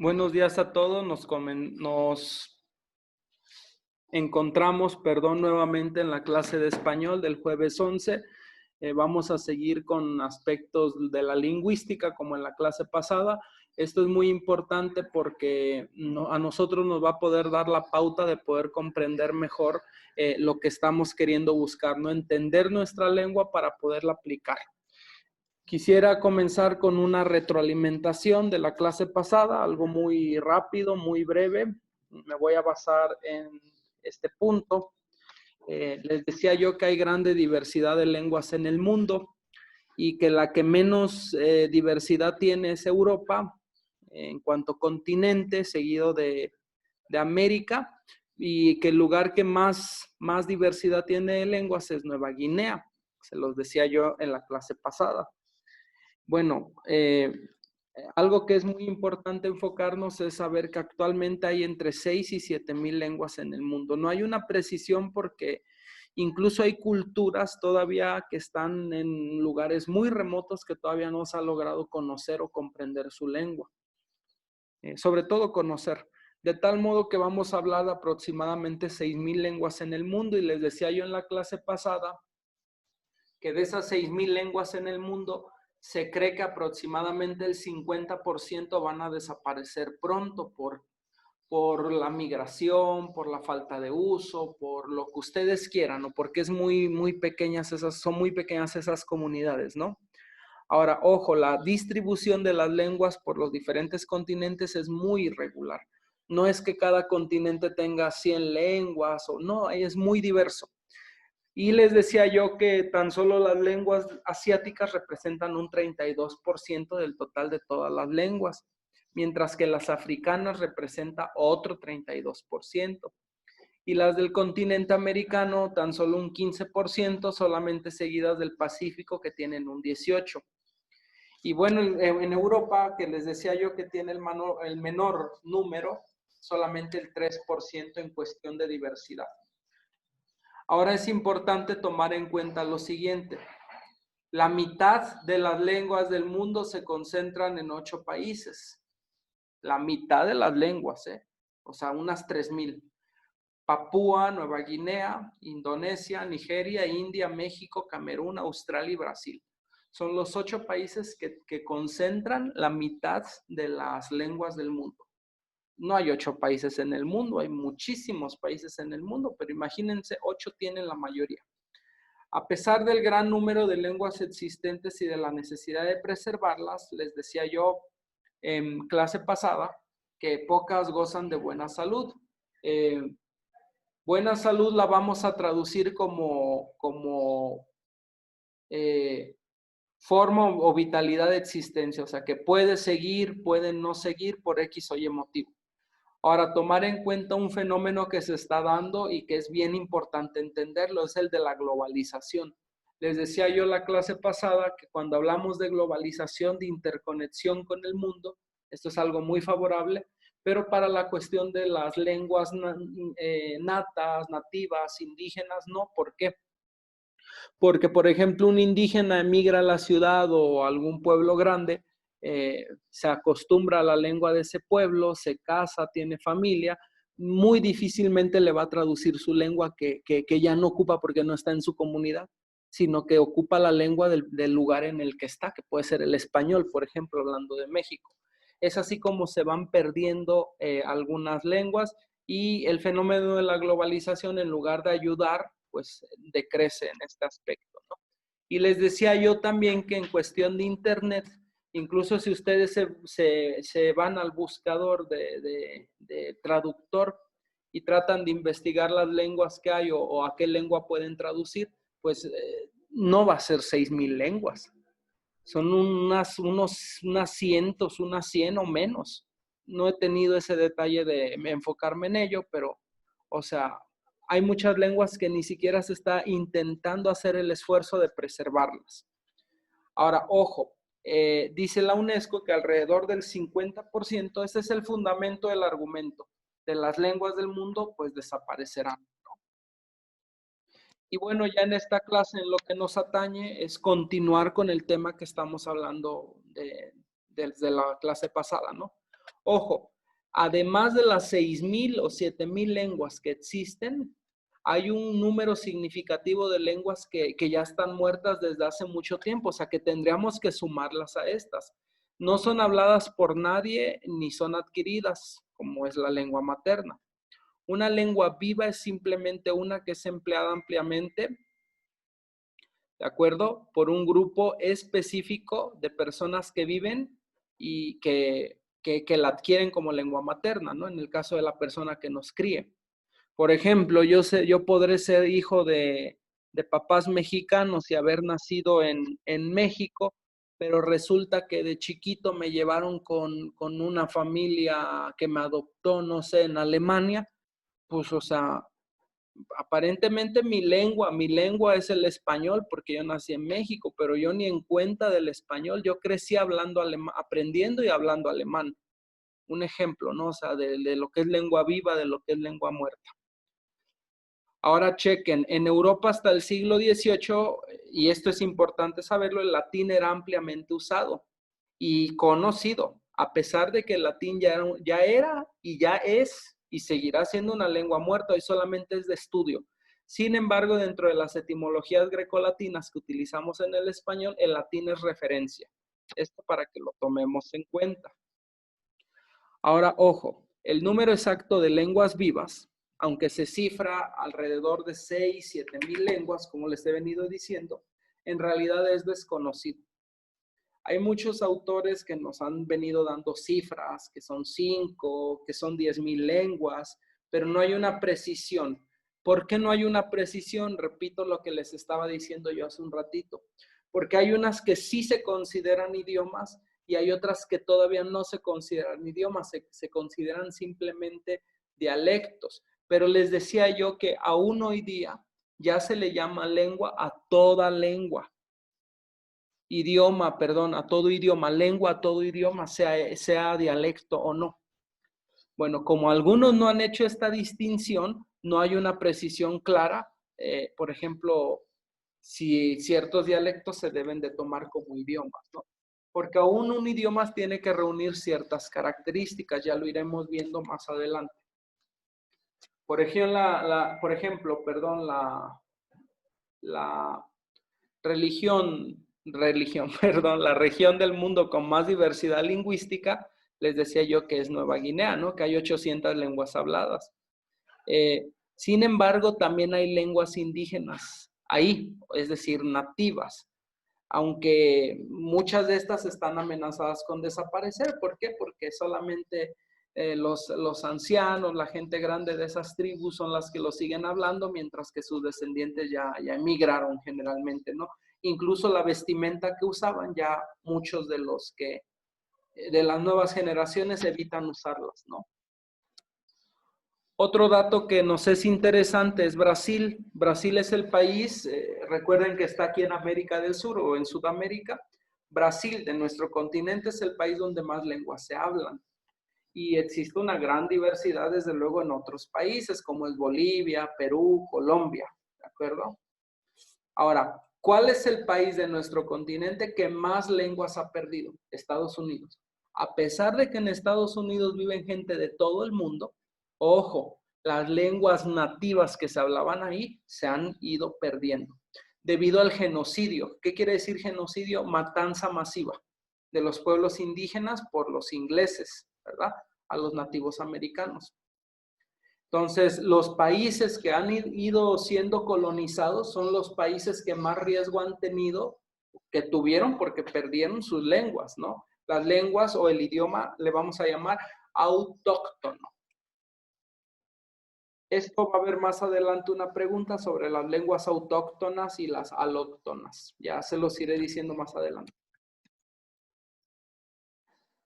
Buenos días a todos. Nos encontramos, nuevamente en la clase de español del jueves 11. Vamos a seguir con aspectos de la lingüística como en la clase pasada. Esto es muy importante porque a nosotros nos va a poder dar la pauta de poder comprender mejor lo que estamos queriendo buscar, ¿no? Entender nuestra lengua para poderla aplicar. Quisiera comenzar con una retroalimentación de la clase pasada, algo muy rápido, muy breve. Me voy a basar en este punto. Les decía yo que hay grande diversidad de lenguas en el mundo y que la que menos diversidad tiene es Europa, en cuanto a continente, seguido de América, y que el lugar que más diversidad tiene de lenguas es Nueva Guinea. Se los decía yo en la clase pasada. Bueno, algo que es muy importante enfocarnos es saber que actualmente hay entre 6 y 7 mil lenguas en el mundo. No hay una precisión porque incluso hay culturas todavía que están en lugares muy remotos que todavía no se ha logrado conocer o comprender su lengua. Sobre todo conocer. De tal modo que vamos a hablar de aproximadamente 6 mil lenguas en el mundo, y les decía yo en la clase pasada que de esas 6 mil lenguas en el mundo, se cree que aproximadamente el 50% van a desaparecer pronto por la migración, por la falta de uso, por lo que ustedes quieran, o porque es muy pequeñas son muy pequeñas esas comunidades, ¿no? Ahora, ojo, la distribución de las lenguas por los diferentes continentes es muy irregular. No es que cada continente tenga 100 lenguas, o no, es muy diverso. Y les decía yo que tan solo las lenguas asiáticas representan un 32% del total de todas las lenguas, mientras que las africanas representan otro 32%. Y las del continente americano tan solo un 15%, solamente seguidas del Pacífico, que tienen un 18%. Y bueno, en Europa, que les decía yo que tiene el menor número, solamente el 3% en cuestión de diversidad. Ahora es importante tomar en cuenta lo siguiente. La mitad de las lenguas del mundo se concentran en 8 países. La mitad de las lenguas, o sea, unas 3,000. Papúa, Nueva Guinea, Indonesia, Nigeria, India, México, Camerún, Australia y Brasil. Son los 8 países que concentran la mitad de las lenguas del mundo. No hay 8 países en el mundo, hay muchísimos países en el mundo, pero imagínense, 8 tienen la mayoría. A pesar del gran número de lenguas existentes y de la necesidad de preservarlas, les decía yo en clase pasada que pocas gozan de buena salud. Buena salud la vamos a traducir como forma o vitalidad de existencia, o sea, que puede seguir, puede no seguir por X o Y motivo. Ahora, tomar en cuenta un fenómeno que se está dando y que es bien importante entenderlo, es el de la globalización. Les decía yo la clase pasada que cuando hablamos de globalización, de interconexión con el mundo, esto es algo muy favorable, pero para la cuestión de las lenguas natas, nativas, indígenas, no. ¿Por qué? Porque, por ejemplo, un indígena emigra a la ciudad o a algún pueblo grande, se acostumbra a la lengua de ese pueblo, se casa, tiene familia, muy difícilmente le va a traducir su lengua que ya no ocupa porque no está en su comunidad, sino que ocupa la lengua del lugar en el que está, que puede ser el español, por ejemplo, hablando de México. Es así como se van perdiendo algunas lenguas, y el fenómeno de la globalización, en lugar de ayudar, pues decrece en este aspecto, ¿no? Y les decía yo también que en cuestión de Internet, incluso si ustedes se van al buscador de traductor y tratan de investigar las lenguas que hay o a qué lengua pueden traducir, pues no va a ser 6,000 lenguas. Son unas cientos, unas 100 o menos. No he tenido ese detalle de enfocarme en ello, pero, o sea, hay muchas lenguas que ni siquiera se está intentando hacer el esfuerzo de preservarlas. Ahora, ojo, dice la UNESCO que alrededor del 50%, ese es el fundamento del argumento, de las lenguas del mundo, pues desaparecerán. Y bueno, ya en esta clase en lo que nos atañe es continuar con el tema que estamos hablando desde la clase pasada, ¿no? Ojo, Además de las 6,000 o 7,000 lenguas que existen, hay un número significativo de lenguas que ya están muertas desde hace mucho tiempo, o sea que tendríamos que sumarlas a estas. No son habladas por nadie ni son adquiridas, como es la lengua materna. Una lengua viva es simplemente una que es empleada ampliamente, ¿de acuerdo? Por un grupo específico de personas que viven y que la adquieren como lengua materna, ¿no? En el caso de la persona que nos críe. Por ejemplo, yo podré ser hijo de papás mexicanos y haber nacido en México, pero resulta que de chiquito me llevaron con una familia que me adoptó, no sé, en Alemania, pues, o sea, aparentemente mi lengua es el español porque yo nací en México, pero yo ni en cuenta del español, yo crecí hablando alemán, aprendiendo y hablando alemán. Un ejemplo, ¿no? O sea, de lo que es lengua viva, de lo que es lengua muerta. Ahora chequen, en Europa hasta el siglo XVIII, y esto es importante saberlo, el latín era ampliamente usado y conocido, a pesar de que el latín ya era y ya es y seguirá siendo una lengua muerta, hoy solamente es de estudio. Sin embargo, dentro de las etimologías grecolatinas que utilizamos en el español, el latín es referencia. Esto para que lo tomemos en cuenta. Ahora, ojo, el número exacto de lenguas vivas, aunque se cifra alrededor de 6, 7 mil lenguas, como les he venido diciendo, en realidad es desconocido. Hay muchos autores que nos han venido dando cifras, que son 5, que son 10,000 lenguas, pero no hay una precisión. ¿Por qué no hay una precisión? Repito lo que les estaba diciendo yo hace un ratito. Porque hay unas que sí se consideran idiomas y hay otras que todavía no se consideran idiomas, se consideran simplemente dialectos. Pero les decía yo que aún hoy día ya se le llama lengua a toda lengua. Idioma, perdón, a todo idioma, lengua a todo idioma, sea dialecto o no. Bueno, como algunos no han hecho esta distinción, no hay una precisión clara. Por ejemplo, si ciertos dialectos se deben de tomar como idiomas, ¿no? Porque aún un idioma tiene que reunir ciertas características, ya lo iremos viendo más adelante. Por ejemplo, la perdón, la región del mundo con más diversidad lingüística, les decía yo que es Nueva Guinea, ¿no? Que hay 800 lenguas habladas. Sin embargo, también hay lenguas indígenas ahí, es decir, nativas, aunque muchas de estas están amenazadas con desaparecer. ¿Por qué? Porque solamente los ancianos, la gente grande de esas tribus son las que lo siguen hablando, mientras que sus descendientes ya emigraron generalmente, ¿no? Incluso la vestimenta que usaban, ya muchos de de las nuevas generaciones evitan usarlas, ¿no? Otro dato que nos es interesante es Brasil. Brasil es el país, recuerden que está aquí en América del Sur o en Sudamérica. Brasil, de nuestro continente, es el país donde más lenguas se hablan. Y existe una gran diversidad, desde luego, en otros países, como es Bolivia, Perú, Colombia, ¿de acuerdo? Ahora, ¿cuál es el país de nuestro continente que más lenguas ha perdido? Estados Unidos. A pesar de que en Estados Unidos viven gente de todo el mundo, ojo, las lenguas nativas que se hablaban ahí se han ido perdiendo debido al genocidio. ¿Qué quiere decir genocidio? Matanza masiva de los pueblos indígenas por los ingleses, ¿verdad? A los nativos americanos. Entonces, los países que han ido siendo colonizados son los países que más riesgo han tenido, que tuvieron porque perdieron sus lenguas, ¿no? Las lenguas o el idioma le vamos a llamar autóctono. Esto va a haber más adelante una pregunta sobre las lenguas autóctonas y las alóctonas. Ya se los iré diciendo más adelante.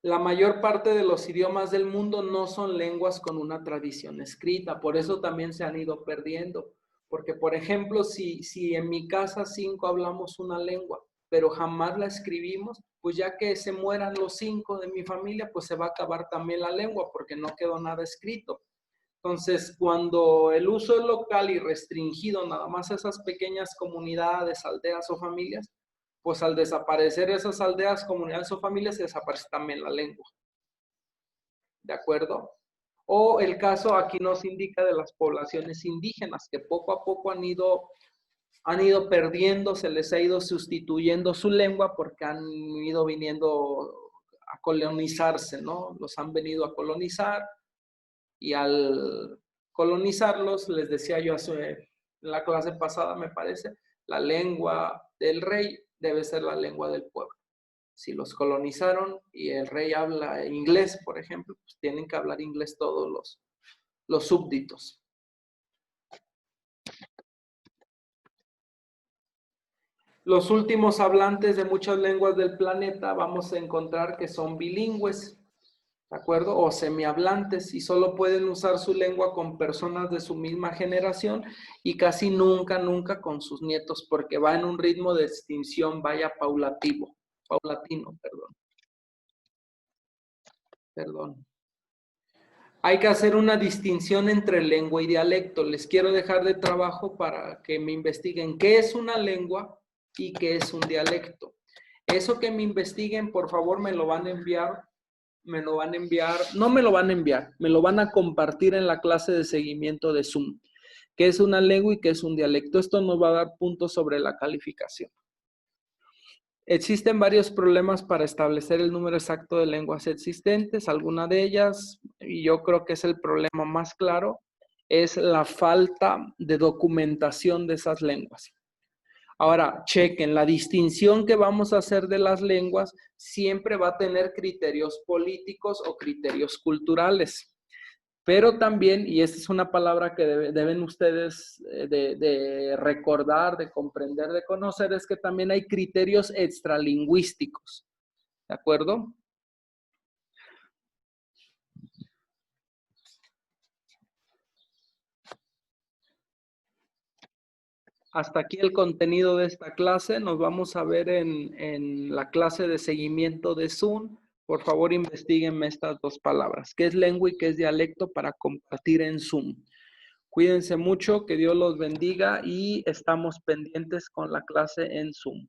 La mayor parte de los idiomas del mundo no son lenguas con una tradición escrita, por eso también se han ido perdiendo. Porque, por ejemplo, si en mi casa 5 hablamos una lengua, pero jamás la escribimos, pues ya que se mueran los 5 de mi familia, pues se va a acabar también la lengua porque no quedó nada escrito. Entonces, cuando el uso es local y restringido nada más a esas pequeñas comunidades, aldeas o familias, pues al desaparecer esas aldeas, comunidades o familias, se desaparece también la lengua. ¿De acuerdo? O el caso aquí nos indica de las poblaciones indígenas, que poco a poco han ido perdiendo, se les ha ido sustituyendo su lengua porque han ido viniendo a colonizarse, ¿no? Los han venido a colonizar y al colonizarlos, les decía yo en la clase pasada, me parece, la lengua del rey debe ser la lengua del pueblo. Si los colonizaron y el rey habla inglés, por ejemplo, pues tienen que hablar inglés todos los súbditos. Los últimos hablantes de muchas lenguas del planeta vamos a encontrar que son bilingües, ¿de acuerdo? O semihablantes, y solo pueden usar su lengua con personas de su misma generación y casi nunca con sus nietos, porque va en un ritmo de extinción, vaya paulatino, perdón. Hay que hacer una distinción entre lengua y dialecto. Les quiero dejar de trabajo para que me investiguen qué es una lengua y qué es un dialecto. Eso que me investiguen, por favor, me lo van a enviar, me lo van a compartir en la clase de seguimiento de Zoom. ¿Qué es una lengua y qué es un dialecto? Esto nos va a dar puntos sobre la calificación. Existen varios problemas para establecer el número exacto de lenguas existentes. Alguna de ellas, y yo creo que es el problema más claro, es la falta de documentación de esas lenguas. Ahora, chequen, la distinción que vamos a hacer de las lenguas siempre va a tener criterios políticos o criterios culturales. Pero también, y esta es una palabra que deben ustedes de recordar, de comprender, de conocer, es que también hay criterios extralingüísticos. ¿De acuerdo? Hasta aquí el contenido de esta clase. Nos vamos a ver en la clase de seguimiento de Zoom. Por favor, investiguenme estas dos palabras. ¿Qué es lengua y qué es dialecto para compartir en Zoom? Cuídense mucho, que Dios los bendiga y estamos pendientes con la clase en Zoom.